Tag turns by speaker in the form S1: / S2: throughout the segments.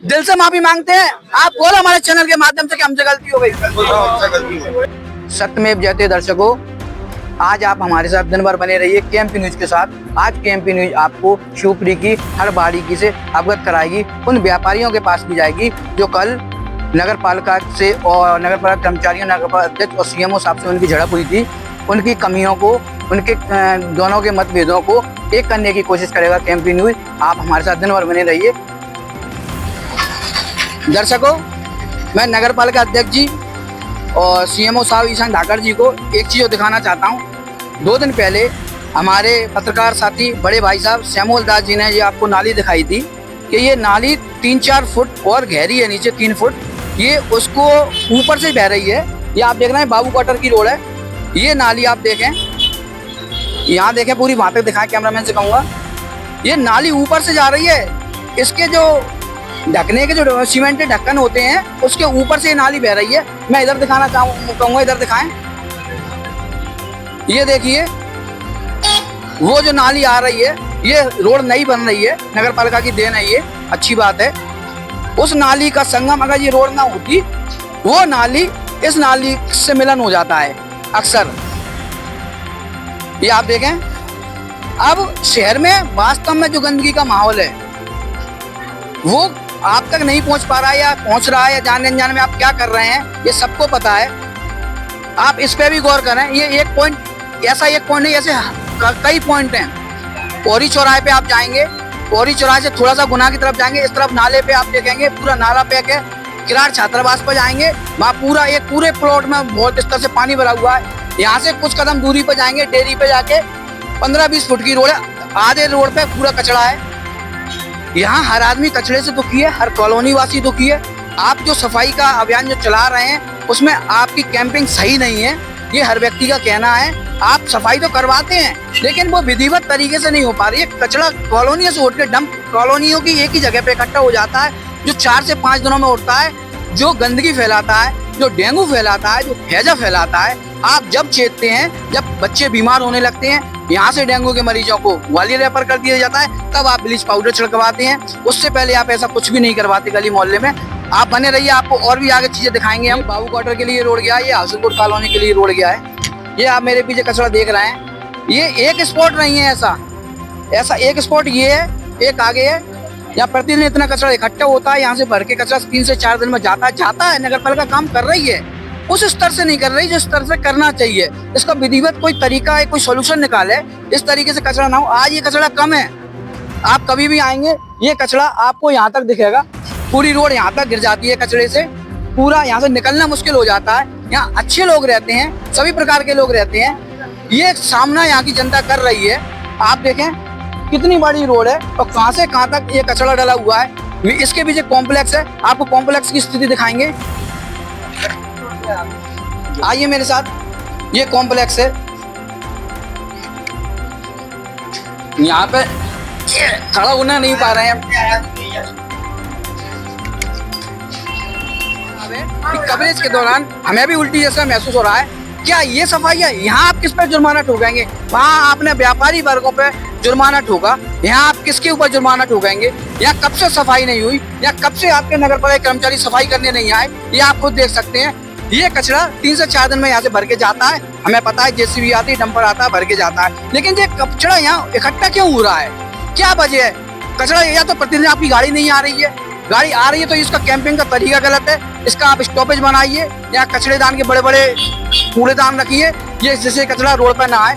S1: दिल से माफी मांगते हैं। आप बोलो हमारे चैनल के माध्यम से कि हमसे गलती हो गई। सत्यमेव जयते दर्शकों, आज आप हमारे साथ दिन भर बने रहिए केएमपी न्यूज के साथ। आज केएमपी न्यूज आपको शिवपुरी की हर बारीकी से अवगत कराएगी, उन व्यापारियों के पास भी जाएगी जो कल नगर पालिका से और नगर पालिका कर्मचारियों, नगर पालिका अध्यक्ष और सीएमओ साहब से उनकी झड़प हुई थी। उनकी कमियों को, उनके दोनों के मतभेदों को एक करने की कोशिश करेगा केएमपी न्यूज। आप हमारे साथ दिन भर बने रहिए। दर्शकों, मैं नगर पालिका अध्यक्ष जी और सीएमओ साहब ईशान धाकड़ जी को एक चीज़ दिखाना चाहता हूँ। 2 दिन पहले हमारे पत्रकार साथी बड़े भाई साहब श्यामोल दास जी ने ये आपको नाली दिखाई थी कि ये नाली 3-4 फुट और गहरी है, नीचे 3 फुट। ये उसको ऊपर से बह रही है। ये आप देख रहे हैं बाबू क्वार्टर की रोड है। ये नाली आप देखें, यहाँ देखें पूरी, वहाँ तक दिखाएं, कैमरामैन से कहूँगा। ये नाली ऊपर से जा रही है। इसके जो ढकने के जो सीमेंटेड ढक्कन होते हैं उसके ऊपर से ये नाली बह रही है। मैं इधर दिखाना कहूँगा, इधर दिखाएं। ये देखिए, वो जो नाली आ रही है, ये रोड नई बन रही है, नगर पालिका की देन है, ये अच्छी बात है। उस नाली का संगम, अगर ये रोड ना होती, वो नाली इस नाली से मिलन हो जाता है अक्सर। ये आप देखें। अब शहर में वास्तव में जो गंदगी का माहौल है वो आप तक नहीं पहुंच पा रहा है, या पहुंच रहा है, या जाने अनजाने में आप क्या कर रहे हैं ये सबको पता है। आप इस पे भी गौर करें। ये एक पॉइंट, ऐसा एक पॉइंट नहीं, ऐसे कई पॉइंट हैं। पौरी चौराहे पे आप जाएंगे, पौरी चौराहे से थोड़ा सा गुना की तरफ जाएंगे, इस तरफ नाले पे आप देखेंगे पूरा नाला पैक है। किरार छात्रावास पर जाएंगे, वहाँ पूरा एक पूरे प्लॉट में बहुत स्तर से पानी भरा हुआ है। यहाँ से कुछ कदम दूरी पर जाएंगे, डेयरी पे जाके 15-20 फुट की रोड है, आधे रोड पे पूरा कचरा है। यहाँ हर आदमी कचरे से दुखी है, हर कॉलोनी वासी दुखी है। आप जो सफाई का अभियान जो चला रहे हैं उसमें आपकी कैंपिंग सही नहीं है, ये हर व्यक्ति का कहना है। आप सफाई तो करवाते हैं लेकिन वो विधिवत तरीके से नहीं हो पा रही है। कचरा कॉलोनियों से उठ के डंप कॉलोनियों की एक ही जगह पे इकट्ठा हो जाता है, जो 4 से 5 दिनों में उठता है, जो गंदगी फैलाता है, जो डेंगू फैलाता है, जो हैजा फैलाता है। आप जब चेतते हैं, जब बच्चे बीमार होने लगते हैं, यहाँ से डेंगू के मरीजों को ग्वालियर रेफर कर दिया जाता है, तब आप ब्लीच पाउडर छिड़कवाते हैं। उससे पहले आप ऐसा कुछ भी नहीं करवाते गली मोहल्ले में। आप बने रहिए, आपको और भी आगे चीजें दिखाएंगे हम। बाबू क्वार्टर के लिए रोड गया है, ये हाउसिंगपुर कॉलोनी के लिए रोड गया है। ये आप मेरे पीछे कचरा देख रहे हैं, ये एक स्पॉट नहीं है, ऐसा एक स्पॉट ये है, एक आगे है। यहाँ प्रतिदिन इतना कचरा इकट्ठा होता है, यहाँ से भर के कचरा 3 से 4 दिन में जाता है। नगर पालिका काम कर रही है, उस स्तर से नहीं कर रही जिस स्तर से करना चाहिए। इसका विधिवत कोई तरीका है, कोई सोल्यूशन निकाले, इस तरीके से कचरा ना हो। आज ये कचरा कम है, आप कभी भी आएंगे ये कचरा आपको यहाँ तक दिखेगा। पूरी रोड यहाँ तक गिर जाती है कचरे से, पूरा यहाँ से निकलना मुश्किल हो जाता है। यहाँ अच्छे लोग रहते हैं, सभी प्रकार के लोग रहते हैं। ये सामना यहाँ की जनता कर रही है। आप देखें कितनी बड़ी रोड है और कहाँ से कहाँ तक ये कचरा डला हुआ है। इसके पीछे कॉम्प्लेक्स है, आपको कॉम्प्लेक्स की स्थिति दिखाएंगे। आइए मेरे साथ, ये कॉम्प्लेक्स है। यहाँ पे खड़ा होना नहीं पा रहे हैं। कवरेज के दौरान हमें भी उल्टी जैसा महसूस हो रहा है। क्या ये सफाई है? यहाँ आप किस पे जुर्माना ठोकेंगे? वहाँ आपने व्यापारी वर्गों पे जुर्माना ठोका, यहाँ आप किसके ऊपर जुर्माना ठोकेंगे? यहाँ कब से सफाई नहीं हुई? यहाँ कब से आपके नगर पालिका कर्मचारी सफाई करने नहीं आए? ये आप खुद देख सकते हैं। ये कचरा 3 से 4 दिन में यहाँ से भर के जाता है। हमें पता है जेसीबी आती है, डंपर आता है, भर के जाता है, लेकिन ये कचरा यहाँ इकट्ठा क्यों हो रहा है? क्या वजह है? कचरा या तो प्रतिदिन आपकी गाड़ी नहीं आ रही है, गाड़ी आ रही है तो इसका कैंपिंग का तरीका गलत है। इसका आप स्टॉपेज बनाइए, यहाँ कचरेदान के बड़े बड़े कूड़ेदान रखिए, ये जिससे कचरा रोड पर ना आए।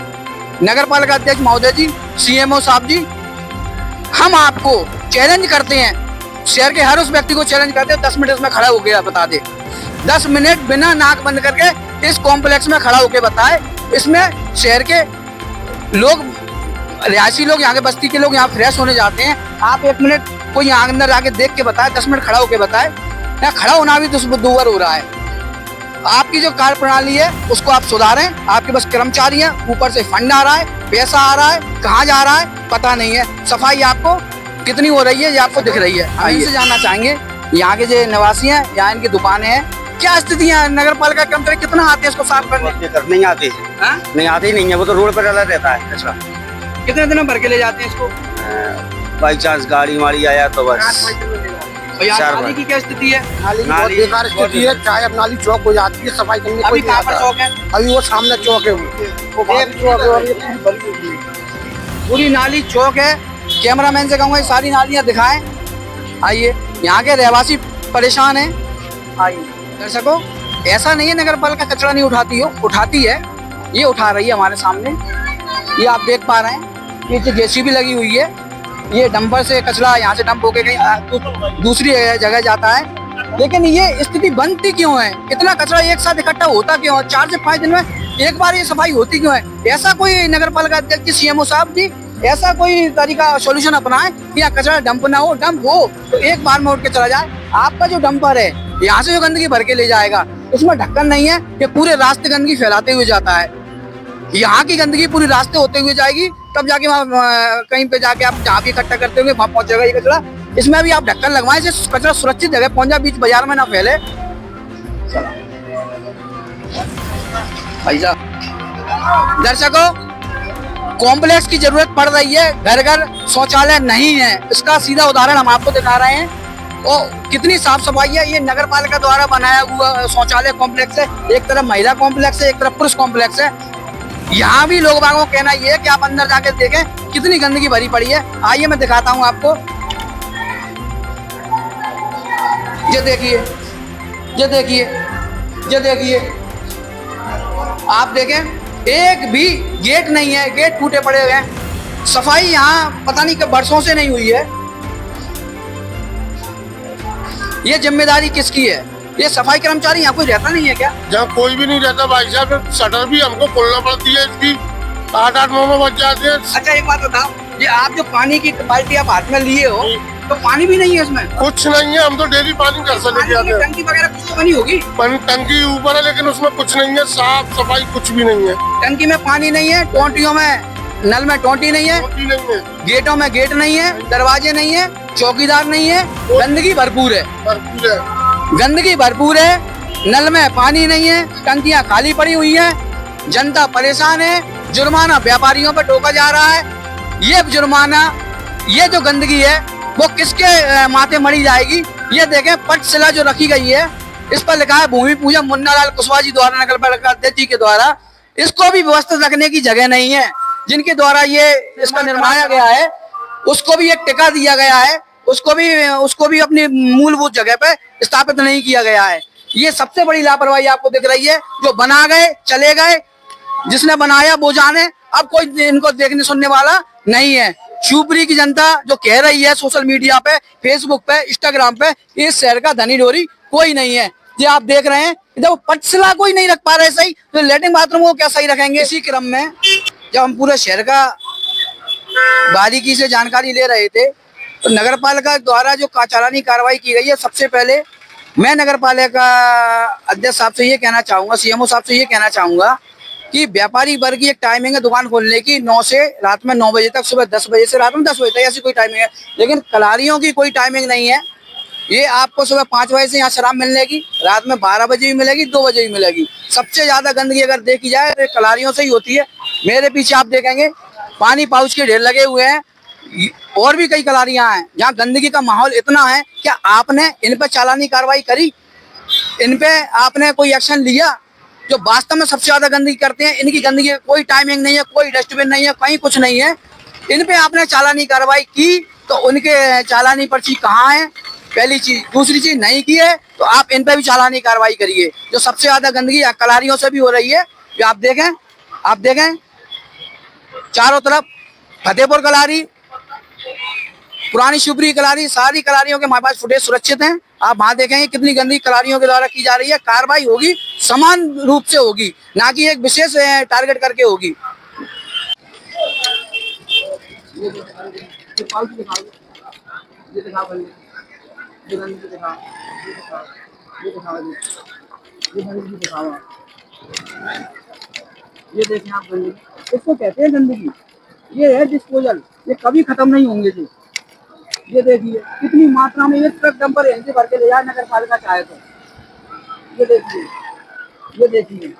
S1: नगर पालिका अध्यक्ष महोदय जी, सीएमओ साहब जी, हम आपको चैलेंज करते हैं, शहर के हर उस व्यक्ति को चैलेंज करते हैं, 10 मिनट इसमें खड़ा होकर बता दे। 10 मिनट बिना नाक बंद करके इस कॉम्प्लेक्स में खड़ा होकर बताए। इसमें शहर के लोग, रिहायशी लोग, यहाँ के बस्ती के लोग यहाँ फ्रेश होने जाते हैं। आप 1 मिनट कोई यहाँ अंदर आके देख के बताए, 10 मिनट खड़ा होकर बताए। यहाँ खड़ा होना भी दुश्मन हो रहा है। आपकी जो कार्य प्रणाली है उसको आप सुधारें। आपके पास कर्मचारी हैं, ऊपर से फंड आ रहा है, पैसा आ रहा है, कहाँ जा रहा है पता नहीं है। सफाई आपको कितनी हो रही है ये आपको दिख रही है। हम इनसे जानना चाहेंगे, यहाँ के जो निवासी हैं, यहाँ इनकी दुकानें हैं, क्या स्थिति है? नगर पालिका कर्मचारी कितना आते हैं इसको साफ करने?
S2: नहीं आते, नहीं आते ही नहीं है। वो तो रोड पर डला रहता है कचरा।
S1: कितने दिन भर के ले जाते हैं इसको?
S2: बाई चांस गाड़ी वाड़ी आया तो बस
S1: और यहाँ
S2: 4
S1: नाली
S2: बार।
S1: की क्या स्थिति है?
S3: नाली की बहुत
S2: नाली
S3: बेकार स्थिति है। चाहे अब नाली चौक हो जाती है, सफाई करने
S1: अभी
S3: कोई
S1: कहाँ
S3: नहीं
S1: पर
S3: आता।
S1: चौक है?
S3: अभी वो सामने चौक है, वो बाहर चौक है और ये पूरी बनी हुई है।
S1: पूरी नाली चौक है। कैमरामैन से कहूँगा ये सारी नालियाँ दिखाएं। आइए, यहाँ के रहवासी परेशान हैं। आइए दर्शकों, ऐसा नहीं है नगर पालिका कचरा नहीं उठाती है, ये उठा रही है हमारे सामने। ये आप देख पा रहे हैं, ये जेसीबी लगी हुई है, ये डंपर से कचरा यहाँ से डंप होके कहीं दूसरी जगह जाता है। लेकिन ये स्थिति बनती क्यों है? इतना कचरा एक साथ इकट्ठा होता क्यों है? 4 से 5 दिन में एक बार ये सफाई होती क्यों है? ऐसा कोई नगर पालिका अध्यक्ष सीएमओ साहब जी ऐसा कोई तरीका सोल्यूशन अपनाए कि यहाँ कचरा डंप ना हो, डंप हो तो एक बार में उठ के चला जाए। आपका जो डंपर है यहाँ से जो गंदगी भर के ले जाएगा, उसमें ढक्कन नहीं है, ये पूरे रास्ते गंदगी फैलाते हुए जाता है। यहाँ की गंदगी पूरी रास्ते होते हुए जाएगी, तब जाके वहाँ कहीं पे जाके आप जहाँ भी इकट्ठा करते होंगे वहाँ पहुंचेगा ये कचरा। इसमें भी आप ढक्कन लगवाएं, इससे कचरा सुरक्षित जगह पहुंच जाए, बीच बाजार में ना फैले। भाई साहब, दर्शकों, कॉम्प्लेक्स की जरूरत पड़ रही है, घर घर शौचालय नहीं है। इसका सीधा उदाहरण हम आपको दिखा रहे हैं। और कितनी साफ सफाई है, ये नगर पालिका द्वारा बनाया हुआ शौचालय कॉम्प्लेक्स है। एक तरफ महिला कॉम्प्लेक्स है, एक तरफ पुरुष कॉम्प्लेक्स है। यहाँ भी लोग बागों का कहना ये है कि आप अंदर जाके देखें कितनी गंदगी भरी पड़ी है। आइए मैं दिखाता हूँ आपको। ये देखिए, ये देखिए, ये देखिए, आप देखें एक भी गेट नहीं है, गेट टूटे पड़े हुए हैं। सफाई यहाँ पता नहीं कब बरसों से नहीं हुई है। ये जिम्मेदारी किसकी है? ये सफाई कर्मचारी यहाँ कोई रहता नहीं है क्या?
S4: जहाँ कोई भी नहीं रहता भाई साहब, शटर भी हमको खोलना पड़ती है इसकी। 8-8, 9-9 बज जाते हैं।
S1: अच्छा एक बात बताओ, ये आप जो पानी की बाल्टी आप हाथ में लिए हो तो पानी भी नहीं है इसमें?
S4: कुछ नहीं है, हम तो डेली पानी घर से लेके आते हैं।
S1: टंकी वगैरह कुछ तो बनी होगी?
S4: टंकी ऊपर है लेकिन उसमें कुछ नहीं है, साफ सफाई कुछ भी नहीं है।
S1: टंकी में पानी नहीं है, टोंटियों में नल में टोंटी नहीं है,
S4: टोटी नहीं है,
S1: गेटों में गेट नहीं है, दरवाजे नहीं है, चौकीदार नहीं है, गंदगी भरपूर है।
S4: भरपूर है।
S1: गंदगी भरपूर है, नल में पानी नहीं है, टंकियां खाली पड़ी हुई हैं, जनता परेशान है। जुर्माना व्यापारियों पर ठोका जा रहा है। ये जुर्माना, ये जो गंदगी है वो किसके माथे मरी जाएगी? ये देखें, पटशिला जो रखी गई है इस पर लिखा है भूमि पूजन मुन्ना लाल कुशवाहा जी द्वारा, नगर पालिका अध्यक्ष जी के द्वारा। इसको भी व्यवस्थित रखने की जगह नहीं है। जिनके द्वारा ये इसका निर्माण गया है उसको भी एक टिका दिया गया है, उसको भी अपनी मूलभूत जगह पे स्थापित नहीं किया गया है। ये सबसे बड़ी लापरवाही आपको दिख रही है। जो बना गए चले गए, जिसने बनाया वो जाने, अब कोई इनको देखने सुनने वाला नहीं है। शिवपुरी की जनता जो कह रही है सोशल मीडिया पे, फेसबुक पे, इंस्टाग्राम पे, इस शहर का धनी डोरी कोई नहीं है। ये आप देख रहे हैं, जब पटशिला कोई नहीं रख पा रहे सही, तो लेटरिन बाथरूम को क्या सही रखेंगे? इसी क्रम में जब हम पूरे शहर का बारीकी से जानकारी ले रहे थे तो नगर पालिका द्वारा जो चालानी कार्रवाई की गई है, सबसे पहले मैं नगर पालिका अध्यक्ष साहब से ये कहना चाहूंगा, सीएमओ साहब से ये कहना चाहूंगा कि व्यापारी वर्ग की एक टाइमिंग है दुकान खोलने की, 9 से रात में 9 बजे तक, सुबह 10 बजे से रात में 10 बजे तक, ऐसी कोई टाइमिंग है। लेकिन कलारियों की कोई टाइमिंग नहीं है। ये आपको सुबह 5 बजे से यहाँ शराब मिलने लगी, रात में 12 बजे भी मिलेगी, 2 बजे भी मिलेगी। सबसे ज्यादा गंदगी अगर देखी जाए तो कलारियों से ही होती है। मेरे पीछे आप देखेंगे पानी पाउच के ढेर लगे हुए हैं, और भी कई कलारियां हैं जहाँ गंदगी का माहौल इतना है। क्या आपने इन पे चालानी कार्रवाई करी? इन पे आपने कोई एक्शन लिया? जो वास्तव में सबसे ज्यादा गंदगी करते हैं, इनकी गंदगी कोई टाइमिंग नहीं है, कोई डस्टबिन नहीं है, कहीं कुछ नहीं है। इन पे आपने चालानी कार्रवाई की तो उनके चालानी पर्ची कहाँ है? पहली चीज। दूसरी चीज, नहीं की है तो आप इन पे भी चालानी कार्रवाई करिए। जो सबसे ज्यादा गंदगी कलारियों से भी हो रही है, जो आप देखें चारों तरफ फतेहपुर कलारी, पुरानी शिवपुरी कलारी, सारी कलारियों के हमारे पास फुटेज सुरक्षित हैं। आप वहां देखेंगे कितनी गंदगी कलारियों के द्वारा की जा रही है। कार्रवाई होगी, समान रूप से होगी, ना कि एक विशेष टारगेट करके होगी। ये देखें आप गंदगी, इसको कहते हैं गंदगी। ये है डिस्पोजल, ये कभी खत्म नहीं होंगे जी। ये देखिए कितनी मात्रा में एक ट्रक डंपर यहीं से भर के ले जाए नगर पालिका चाहे तो। ये देखिए, ये देखिए,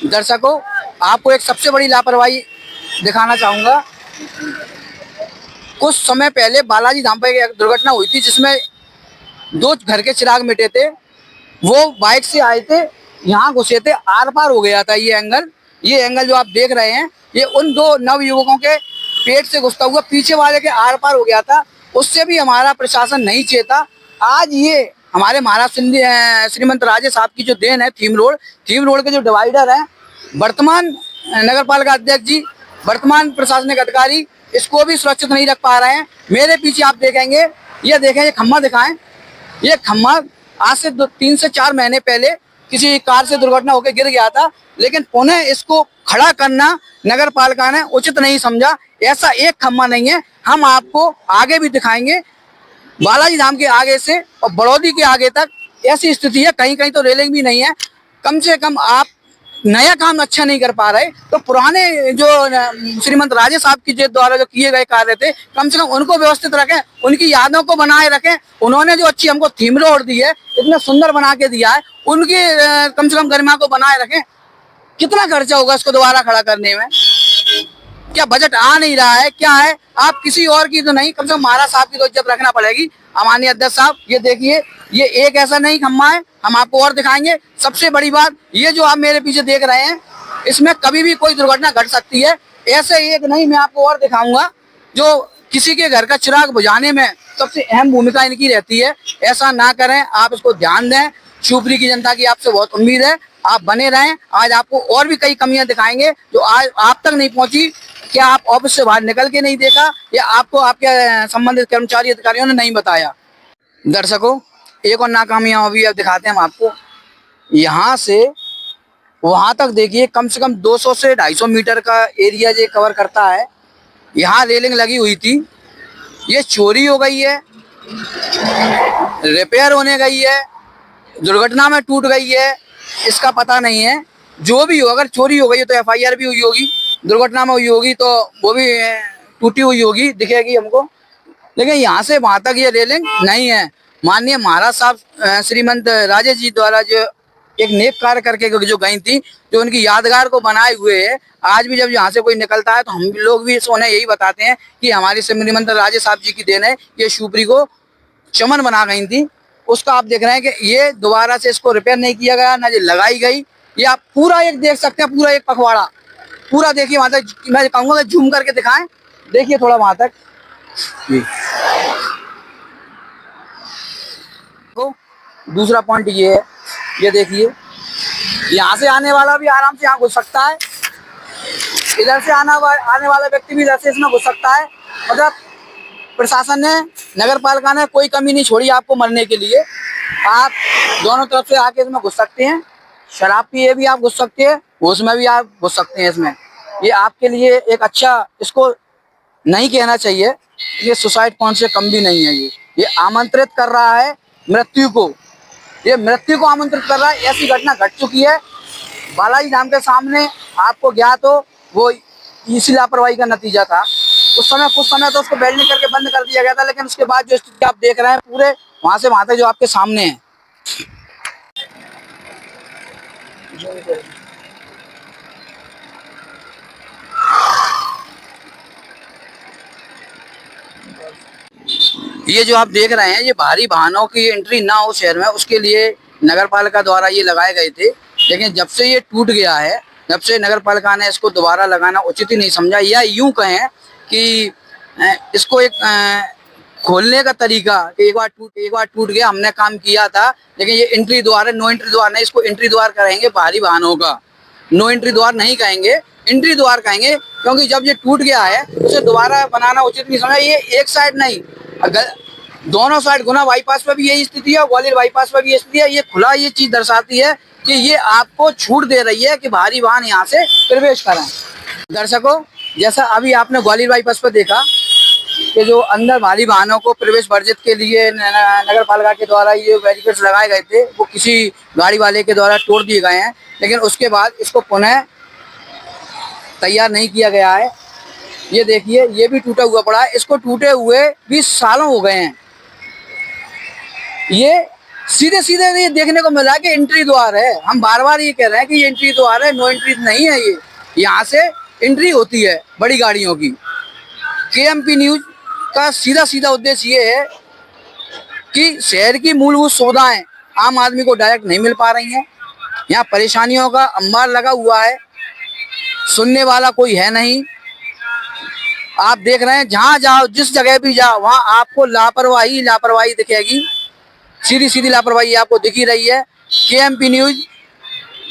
S1: दर्शकों, आपको एक सबसे बड़ी लापरवाही दिखाना चाहूंगा। कुछ समय पहले बालाजी धाम पर एक दुर्घटना हुई थी जिसमें 2 घर के चिराग मिटे थे। वो बाइक से आए थे, यहाँ घुसे थे, आर पार हो गया था ये एंगल जो आप देख रहे हैं, ये उन 2 नव युवकों के पेट से घुसता हुआ पीछे वाले के आर पार हो गया था। उससे भी हमारा प्रशासन नहीं चेता। आज ये हमारे महाराज श्रीमंत राजे साहब की जो देन है, थीम रोड के जो डिवाइडर है, वर्तमान नगर पालिका अध्यक्ष जी, वर्तमान प्रशासनिक अधिकारी इसको भी सुरक्षित नहीं रख पा रहे हैं। मेरे पीछे आप देखेंगे, ये देखें, ये खम्मा दिखाएं, ये खम्मा आज से 3 से 4 महीने पहले किसी कार से दुर्घटना होकर गिर गया था, लेकिन पुनः इसको खड़ा करना नगर पालिका ने उचित नहीं समझा। ऐसा एक खम्मा नहीं है, हम आपको आगे भी दिखाएंगे। बालाजी धाम के आगे से और बड़ौदी के आगे तक ऐसी स्थिति है, कहीं कहीं तो रेलिंग भी नहीं है। कम से कम आप नया काम अच्छा नहीं कर पा रहे, तो पुराने जो श्रीमंत राजे साहब की द्वारा जो किए गए कार्य थे, कम से कम उनको व्यवस्थित रखें, उनकी यादों को बनाए रखें। उन्होंने जो अच्छी हमको थीम रोड दी है, इतना सुंदर बना के दिया है, उनकी कम से कम गरिमा को बनाए रखें। कितना खर्चा होगा इसको दोबारा खड़ा करने में? क्या बजट आ नहीं रहा है? क्या है? आप किसी और की तो नहीं, कम से कम महाराज साहब की तो इज्जत रखना पड़ेगी। माननीय अध्यक्ष साहब, ये देखिए, ये एक ऐसा नहीं खम्मा है, हम आपको और दिखाएंगे। सबसे बड़ी बात, ये जो आप मेरे पीछे देख रहे हैं, इसमें कभी भी कोई दुर्घटना घट सकती है। ऐसे एक नहीं, मैं आपको और दिखाऊंगा जो किसी के घर का चिराग बुझाने में सबसे अहम भूमिका इनकी रहती है। ऐसा ना करें, आप इसको ध्यान दें। शिवपुरी की जनता की आपसे बहुत उम्मीद है, आप बने रहें। आज आपको और भी कई कमियां दिखाएंगे जो आज आप तक नहीं पहुंची। क्या आप ऑफिस से बाहर निकल के नहीं देखा, या आपको आपके संबंधित कर्मचारी अधिकारियों ने नहीं बताया? दर्शकों, एक और नाकामयाबी भी अब दिखाते हैं हम आपको। यहाँ से वहां तक देखिए, कम से कम 200 से 250 मीटर का एरिया ये कवर करता है। यहाँ रेलिंग लगी हुई थी, ये चोरी हो गई है, रिपेयर होने गई है, दुर्घटना में टूट गई है, इसका पता नहीं है। जो भी हो, अगर चोरी हो गई है तो FIR भी हुई होगी, दुर्घटना में हुई होगी तो वो भी टूटी हुई होगी, दिखेगी हमको। लेकिन यहाँ से वहां तक ये रेलिंग नहीं है। माननीय महाराज साहब श्रीमंत राजे जी द्वारा जो एक नेक कार्य करके जो गई थी, जो उनकी यादगार को बनाए हुए है, आज भी जब यहाँ से कोई निकलता है तो हम लोग भी उन्हें यही बताते हैं कि हमारी श्रीमंत राजे साहब जी की देन है। ये शिवपुरी को चमन बना गई थी, उसका आप देख रहे हैं कि ये दोबारा से इसको रिपेयर नहीं किया गया, ना ये लगाई गई। ये आप पूरा एक देख सकते हैं, पूरा एक पखवाड़ा पूरा देखिए। वहां तक मैं कहूँगा जूम करके दिखाएं, देखिए थोड़ा वहां तक। दूसरा पॉइंट ये है, ये देखिए, यहाँ से आने वाला भी आराम से यहाँ घुस सकता है, इधर से आने वाला व्यक्ति भी इधर से इसमें घुस सकता है। मतलब प्रशासन ने, नगर पालिका ने कोई कमी नहीं छोड़ी आपको मरने के लिए। आप दोनों तरफ से आके इसमें घुस सकते हैं, शराब पिए भी आप घुस सकते हैं, उसमें भी आप घुस सकते हैं। इसमें ये आपके लिए एक अच्छा, इसको नहीं कहना चाहिए, ये सुसाइड पॉइंट से कम भी नहीं है। ये आमंत्रित कर रहा है मृत्यु को, ये मृत्यु को आमंत्रित कर रहा है। ऐसी घटना घट चुकी है बालाजी धाम के सामने, आपको ज्ञात हो, वो इसी लापरवाही का नतीजा था। कुछ समय तो उसको वेल्डिंग करके बंद कर दिया गया था, लेकिन उसके बाद जो स्थिति आप देख रहे हैं, पूरे वहां से वहां तक जो आपके सामने है। ये जो आप देख रहे हैं, ये भारी वाहनों की एंट्री ना हो शहर में, उसके लिए नगर पालिका द्वारा ये लगाए गए थे। लेकिन जब से ये टूट गया है, जब से नगर पालिका ने इसको दोबारा लगाना उचित ही नहीं समझा, या यूं कहें कि इसको एक खोलने का तरीका, एक बार टूट गया, हमने काम किया था, लेकिन ये एंट्री द्वार, नो एंट्री द्वार नहीं, इसको एंट्री द्वार कहेंगे भारी वाहनों का। नो एंट्री द्वार नहीं कहेंगे, एंट्री द्वार कहेंगे, क्योंकि जब ये टूट गया है उसे दोबारा बनाना उचित नहीं समझा। ये एक साइड नहीं, अगर दोनों साइड, गुना बाईपास पर भी यही स्थिति है, ग्वालियर बाईपास पर भी यही स्थिति है। ये खुला ये चीज दर्शाती है कि ये आपको छूट दे रही है कि भारी वाहन यहाँ से प्रवेश करें। दर्शकों, जैसा अभी आपने ग्वालियर बाईपास पर देखा कि जो अंदर भारी वाहनों को प्रवेश वर्जित के लिए नगर पालिका के द्वारा ये बैरिकेड्स लगाए गए थे, वो किसी गाड़ी वाले के द्वारा तोड़ दिए गए हैं, लेकिन उसके बाद इसको पुनः तैयार नहीं किया गया है। ये देखिए, ये भी टूटा हुआ पड़ा है, इसको टूटे हुए भी सालों हो गए हैं। ये सीधे सीधे ये देखने को मिला कि एंट्री द्वार है। हम बार बार ये कह रहे हैं कि ये एंट्री द्वार है, नो एंट्री नहीं है। ये यहाँ से एंट्री होती है बड़ी गाड़ियों की। केएमपी न्यूज का सीधा सीधा उद्देश्य ये है कि शहर की मूलभूत सुविधाएं आम आदमी को डायरेक्ट नहीं मिल पा रही हैं। यहाँ परेशानियों का अंबार लगा हुआ है, सुनने वाला कोई है नहीं। आप देख रहे हैं जहाँ जाओ, जिस जगह भी जाओ, वहाँ आपको लापरवाही लापरवाही दिखेगी। सीधी सीधी लापरवाही आपको दिख ही रही है। केएमपी न्यूज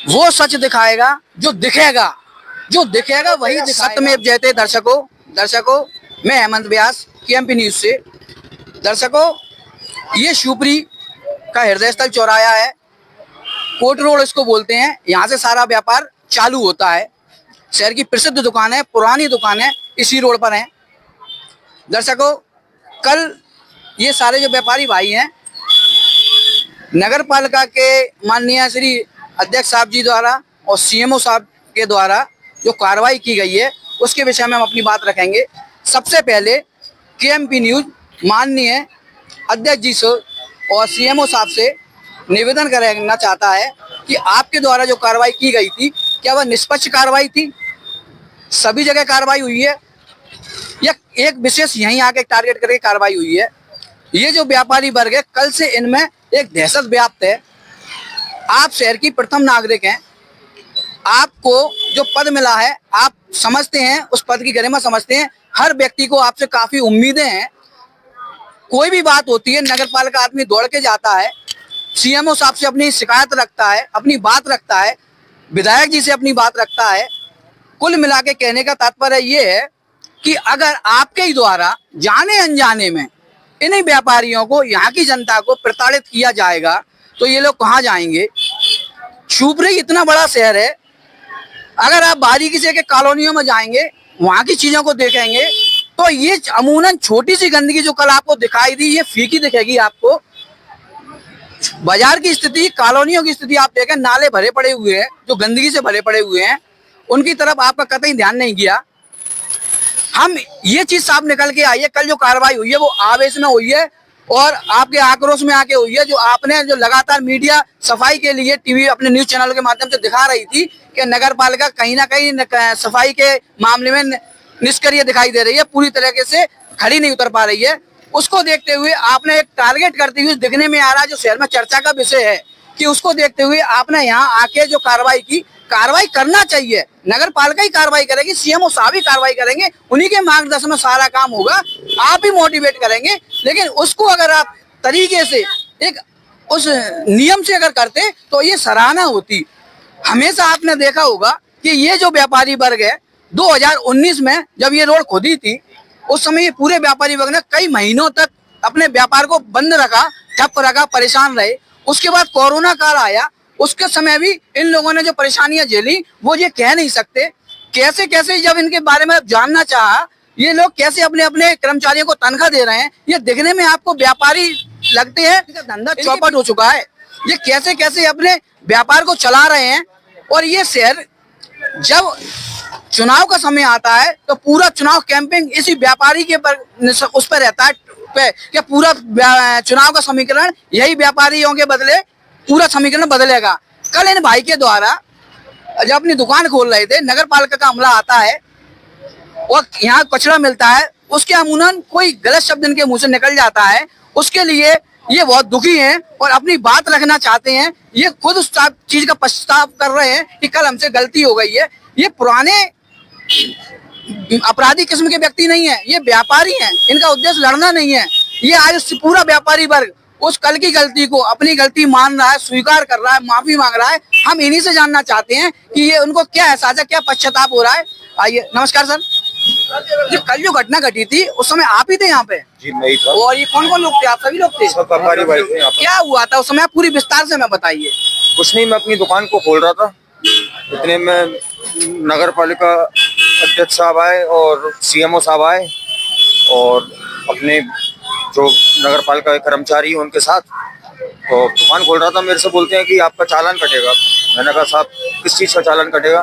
S1: वो सच दिखाएगा जो दिखेगा, वही दिखाएगा। सत्यमेव जयते। दर्शकों मैं हेमंत व्यास, केएमपी न्यूज से। दर्शकों, ये शिवपुरी का हृदय स्थल चौराया है, कोर्ट रोड इसको बोलते हैं। यहाँ से सारा व्यापार चालू होता है। शहर की प्रसिद्ध दुकान है, पुरानी दुकान है, इसी रोड पर है। दर्शकों, कल ये सारे जो व्यापारी भाई हैं, नगर पालिका के माननीय श्री अध्यक्ष साहब जी द्वारा और सीएमओ साहब के द्वारा जो कार्रवाई की गई है, उसके विषय में हम अपनी बात रखेंगे। सबसे पहले केएमपी न्यूज माननीय अध्यक्ष जी से और सीएमओ साहब से निवेदन करना चाहता है कि आपके द्वारा जो कार्रवाई की गई थी, क्या वह निष्पक्ष कार्रवाई थी? सभी जगह कार्रवाई हुई है या एक विशेष यहीं आके टारगेट करके कार्रवाई हुई है? ये जो व्यापारी वर्ग है, कल से इनमें एक दहशत व्याप्त है। आप शहर की प्रथम नागरिक हैं, आपको जो पद मिला है आप समझते हैं, उस पद की गरिमा समझते हैं। हर व्यक्ति को आपसे काफी उम्मीदें हैं। कोई भी बात होती है, नगर पालिका आदमी दौड़ के जाता है, सीएमओ साहब से अपनी शिकायत रखता है, अपनी बात रखता है, विधायक जी से अपनी बात रखता है। कुल मिला के कहने का तात्पर्य ये है कि अगर आपके ही द्वारा जाने अनजाने में इन्हीं व्यापारियों को, यहाँ की जनता को प्रताड़ित किया जाएगा तो ये लोग कहाँ जाएंगे? शिवपुरी इतना बड़ा शहर है, अगर आप बारीकी से के कॉलोनियों में जाएंगे, वहाँ की चीजों को देखेंगे, तो ये अमूमन छोटी सी गंदगी जो कल आपको दिखाई दी, ये फीकी दिखेगी आपको। बाजार की स्थिति, कॉलोनियों की स्थिति आप देखें, नाले भरे पड़े हुए हैं, जो गंदगी से भरे पड़े हुए हैं, उनकी तरफ आपका कतई ध्यान नहीं किया। हम ये चीज साफ निकल के आई है, कल जो कार्रवाई हुई है वो आवेश में हुई है और आपके आक्रोश में आके हुई है। जो आपने जो लगातार मीडिया सफाई के लिए टीवी अपने न्यूज चैनल के माध्यम से दिखा रही थी कि नगर पालिका कहीं ना कहीं सफाई के मामले में निष्क्रिय दिखाई दे रही है, पूरी तरीके से खड़ी नहीं उतर पा रही है। उसको देखते हुए आपने एक टारगेट करते हुए दिखने में आ रहा है, जो शहर में चर्चा का विषय है, कि उसको देखते हुए आपने यहाँ आके जो कार्रवाई की, कार्रवाई करना चाहिए। नगर पालिका ही कार्रवाई करेगी, सीएमओ साहब ही कार्रवाई करेंगे, उन्हीं के मार्गदर्शन में सारा काम होगा, आप ही मोटिवेट करेंगे। लेकिन उसको अगर आप तरीके से एक उस नियम से अगर करते तो ये सराहना होती। हमेशा आपने देखा होगा कि ये जो व्यापारी वर्ग है, 2019 में जब ये रोड खुदी थी, उस समय ये पूरे व्यापारी वर्ग ने कई महीनों तक अपने व्यापार को बंद रखा, ठप रखा, परेशान रहे। उसके बाद कोरोना काल आया, उसके समय भी इन लोगों ने जो परेशानियां झेली वो ये कह नहीं सकते। कैसे कैसे जब इनके बारे में जानना चाहा, ये लोग कैसे अपने अपने कर्मचारियों को तनख्वाह दे रहे हैं, ये देखने में आपको व्यापारी लगते हैं। इनका धंधा चौपट हो चुका है। ये कैसे कैसे अपने व्यापार को चला रहे हैं। और ये शहर जब चुनाव का समय आता है तो पूरा चुनाव कैंपिंग इसी व्यापारी के उस पर रहता है कि पूरा चुनाव का समीकरण यही व्यापारियों के बदले पूरा समीकरण बदलेगा। कल इन भाई के द्वारा जब अपनी दुकान खोल रहे थे, नगर पालिका का अमला आता है और यहाँ कचरा मिलता है, उसके अमूमन कोई गलत शब्द इनके मुंह से निकल जाता है। उसके लिए ये बहुत दुखी हैं और अपनी बात रखना चाहते हैं। ये खुद उस चीज का पछतावा कर रहे हैं कि कल हमसे गलती हो गई है। ये पुराने अपराधी किस्म के व्यक्ति नहीं है, ये व्यापारी हैं। इनका उद्देश्य लड़ना नहीं है। ये आज पूरा व्यापारी वर्ग उस कल की गलती को अपनी गलती मान रहा है, स्वीकार कर रहा है, माफी मांग रहा है। हम इन्हीं से जानना चाहते हैं कि ये उनको क्या एहसास है, क्या पश्चाताप हो रहा है। आइए, नमस्कार सर। जो कल जो घटना घटी थी उस समय आप ही थे यहाँ पे?
S2: जी मैं ही था।
S1: और ये कौन कौन लोग थे? आप सभी लोग थे?
S2: सब व्यापारी भाई थे यहाँ पे।
S1: क्या हुआ था उस समय, आप पूरी विस्तार से मैं बताइए।
S2: कुछ नहीं, मैं अपनी दुकान को खोल रहा था, इतने में नगर पालिका अध्यक्ष साहब आए और सीएमओ साहब आए और अपने जो नगर पालिका के कर्मचारी उनके साथ, तो दुकान खोल रहा था। मेरे से बोलते हैं कि आपका चालान कटेगा। मैंने कहा साहब किस चीज़ का चालान कटेगा?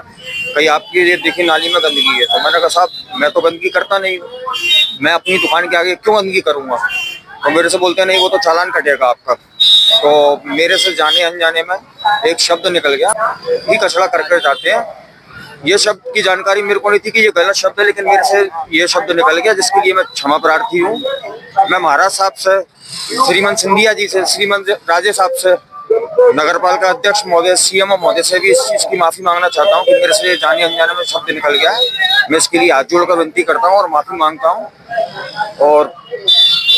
S2: कहीं आपकी ये देखिए नाली में गंदगी है। तो मैंने कहा साहब मैं तो गंदगी करता नहीं, मैं अपनी दुकान के आगे क्यों गंदगी करूँगा? तो मेरे से बोलते हैं नहीं वो तो चालान कटेगा आपका। तो मेरे से जाने अनजाने में एक शब्द निकल गया कि कचरा करके जाते हैं। ये शब्द की जानकारी मेरे को नहीं थी कि ये गलत शब्द है, लेकिन मेरे से ये शब्द निकल गया, जिसके लिए मैं क्षमा प्रार्थी हूँ। मैं महाराज साहब से, श्रीमान सिंधिया जी से, श्रीमान राजेश साहब से, नगर पालिका अध्यक्ष महोदय, सीएमओ महोदय से भी इस चीज की माफी मांगना चाहता हूँ कि मेरे से जाने अनजाने में शब्द निकल गया है। मैं इसके लिए हाथ जोड़कर विनती करता हूँ और माफी मांगता हूँ। और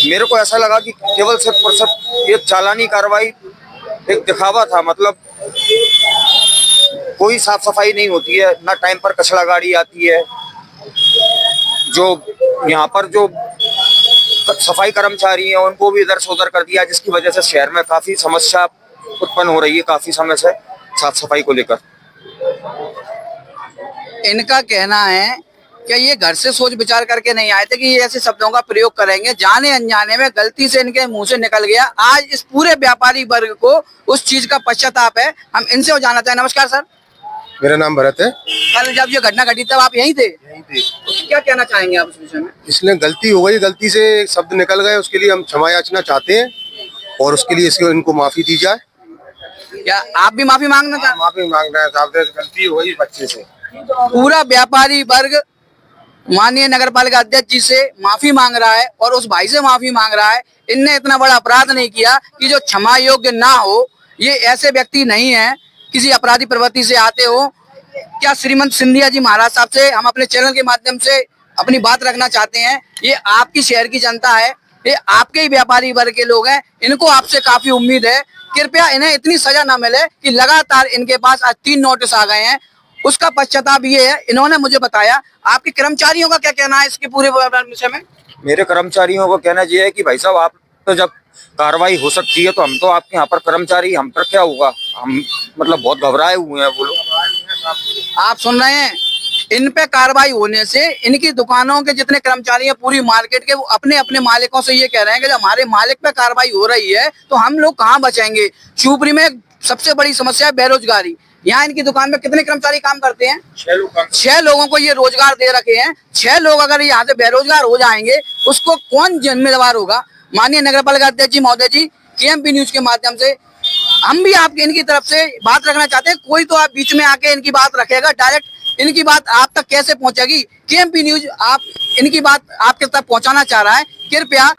S2: मेरे को ऐसा लगा कि केवल सिर्फ और सिर्फ ये चालानी कार्रवाई एक दिखावा था, मतलब कोई साफ सफाई नहीं होती है, ना टाइम पर कचरा गाड़ी आती है। जो यहाँ पर जो सफाई कर्मचारी हैं उनको भी इधर से उधर कर दिया, जिसकी वजह से शहर में काफी समस्या उत्पन्न हो रही है काफी समय से साफ सफाई को लेकर।
S1: इनका कहना है कि ये घर से सोच विचार करके नहीं आए थे कि ये ऐसे शब्दों का प्रयोग करेंगे, जाने अनजाने में गलती से इनके मुंह से निकल गया। आज इस पूरे व्यापारी वर्ग को उस चीज का पश्चाताप है। हम इनसे हो जानना चाहें। नमस्कार सर,
S3: मेरा नाम भरत है।
S1: कल जब ये घटना घटी तब आप यहीं थे?
S3: यहीं थे।
S1: तो क्या कहना चाहेंगे आप इस विषय में?
S3: इसलिए गलती हो गई, गलती से एक शब्द निकल गए, उसके लिए हम क्षमा याचना चाहते हैं और उसके लिए इनको माफी दी जाए।
S1: क्या आप भी माफी मांगना चाहते?
S3: माफी मांग रहे हैं साहब, गलती हो गई बच्चे से।
S1: पूरा व्यापारी वर्ग माननीय नगर पालिका अध्यक्ष जी से माफी मांग रहा है और उस भाई से माफी मांग रहा है। इनने इतना बड़ा अपराध नहीं किया कि जो क्षमा योग्य ना हो। ये ऐसे व्यक्ति नहीं है किसी अपराधी प्रवृत्ति से आते हो। क्या श्रीमंत सिंधिया जी महाराज साहब से हम अपने चैनल के माध्यम से अपनी बात रखना चाहते हैं। ये आपकी शहर की जनता है, ये आपके ही व्यापारी वर्ग के लोग हैं, इनको आपसे काफी उम्मीद है। कृपया इन्हें इतनी सजा न मिले कि लगातार इनके पास आज 3 नोटिस आ गए हैं। उसका पश्चाताप ये है, इन्होंने मुझे बताया। आपके कर्मचारियों का क्या कहना है इसके पूरे विषय में?
S2: मेरे कर्मचारियों को कहना ये है कि भाई साहब, आप तो जब कार्रवाई हो सकती है तो हम तो आपके यहाँ पर कर्मचारी, हम पर क्या होगा? हम मतलब बहुत घबराए हुए हैं वो लोग।
S1: आप सुन रहे हैं, इन पे कार्रवाई होने से इनकी दुकानों के जितने कर्मचारी हैं पूरी मार्केट के, वो अपने अपने मालिकों से ये कह रहे हैं कि जब हमारे मालिक पे कार्रवाई हो रही है तो हम लोग कहाँ बचेंगे। शिवपुरी में सबसे बड़ी समस्या है बेरोजगारी। यहाँ इनकी दुकान में कितने कर्मचारी काम करते हैं? 6 लोगों को ये रोजगार दे रखे हैं। 6 लोग अगर यहाँ से बेरोजगार हो जाएंगे उसको कौन जिम्मेदार होगा? माननीय नगर पालिका अध्यक्ष जी महोदय जी, केएमपी न्यूज के माध्यम से हम भी आपके इनकी तरफ से बात रखना चाहते हैं। कोई तो आप बीच में आके इनकी बात रखेगा, डायरेक्ट इनकी बात आप तक कैसे पहुंचेगी? केएमपी न्यूज आप इनकी बात आपके तक पहुंचाना चाह रहा है। कृपया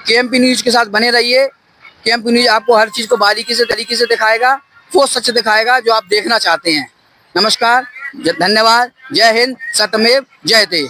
S1: केएमपी न्यूज के साथ बने रहिए। केएमपी न्यूज आपको हर चीज को बारीकी से तरीके से दिखाएगा, वो सच दिखाएगा जो आप देखना चाहते हैं। नमस्कार, धन्यवाद, जय हिंद, सत्यमेव जयते।